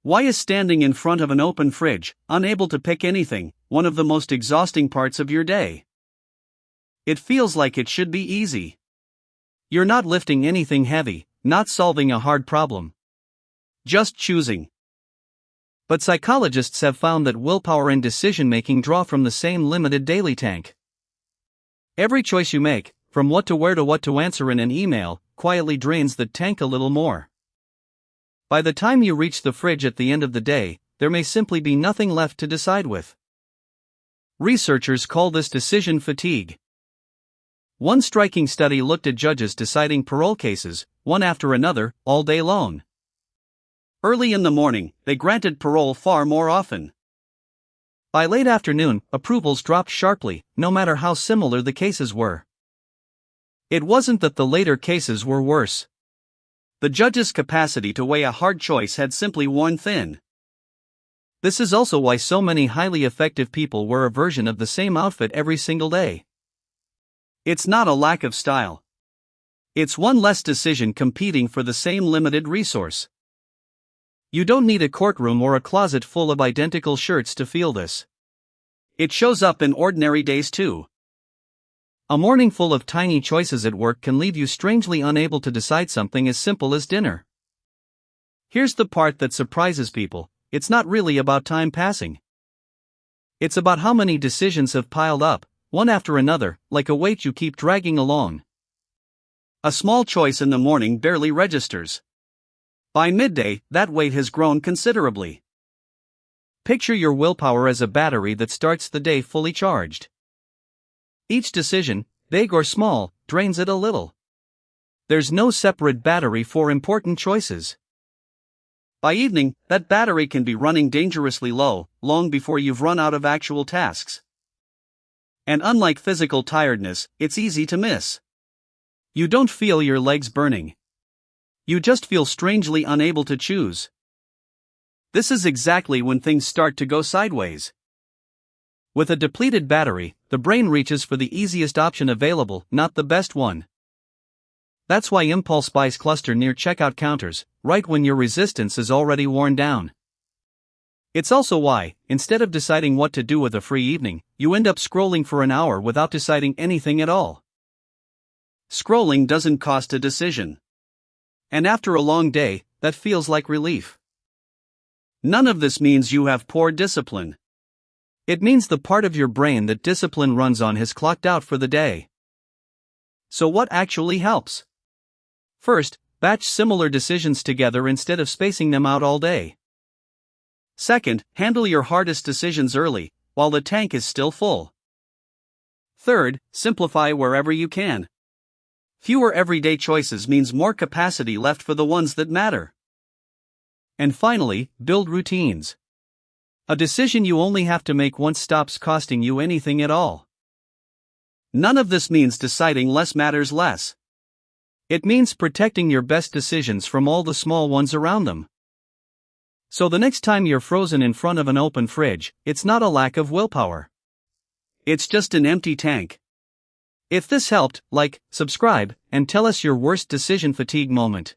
Why is standing in front of an open fridge, unable to pick anything, one of the most exhausting parts of your day? It feels like it should be easy. You're not lifting anything heavy, not solving a hard problem. Just choosing. But psychologists have found that willpower and decision-making draw from the same limited daily tank. Every choice you make, from what to wear to what to answer in an email, quietly drains the tank a little more. By the time you reach the fridge at the end of the day, there may simply be nothing left to decide with. Researchers call this decision fatigue. One striking study looked at judges deciding parole cases, one after another, all day long. Early in the morning, they granted parole far more often. By late afternoon, approvals dropped sharply, no matter how similar the cases were. It wasn't that the later cases were worse. The judge's capacity to weigh a hard choice had simply worn thin. This is also why so many highly effective people wear a version of the same outfit every single day. It's not a lack of style. It's one less decision competing for the same limited resource. You don't need a courtroom or a closet full of identical shirts to feel this. It shows up in ordinary days too. A morning full of tiny choices at work can leave you strangely unable to decide something as simple as dinner. Here's the part that surprises people: it's not really about time passing. It's about how many decisions have piled up, one after another, like a weight you keep dragging along. A small choice in the morning barely registers. By midday, that weight has grown considerably. Picture your willpower as a battery that starts the day fully charged. Each decision, big or small, drains it a little. There's no separate battery for important choices. By evening, that battery can be running dangerously low, long before you've run out of actual tasks. And unlike physical tiredness, it's easy to miss. You don't feel your legs burning. You just feel strangely unable to choose. This is exactly when things start to go sideways. With a depleted battery, the brain reaches for the easiest option available, not the best one. That's why impulse buys cluster near checkout counters, right when your resistance is already worn down. It's also why, instead of deciding what to do with a free evening, you end up scrolling for an hour without deciding anything at all. Scrolling doesn't cost a decision. And after a long day, that feels like relief. None of this means you have poor discipline. It means the part of your brain that discipline runs on has clocked out for the day. So what actually helps? First, batch similar decisions together instead of spacing them out all day. Second, handle your hardest decisions early, while the tank is still full. Third, simplify wherever you can. Fewer everyday choices means more capacity left for the ones that matter. And finally, build routines. A decision you only have to make once stops costing you anything at all. None of this means deciding less matters less. It means protecting your best decisions from all the small ones around them. So the next time you're frozen in front of an open fridge, it's not a lack of willpower. It's just an empty tank. If this helped, like, subscribe, and tell us your worst decision fatigue moment.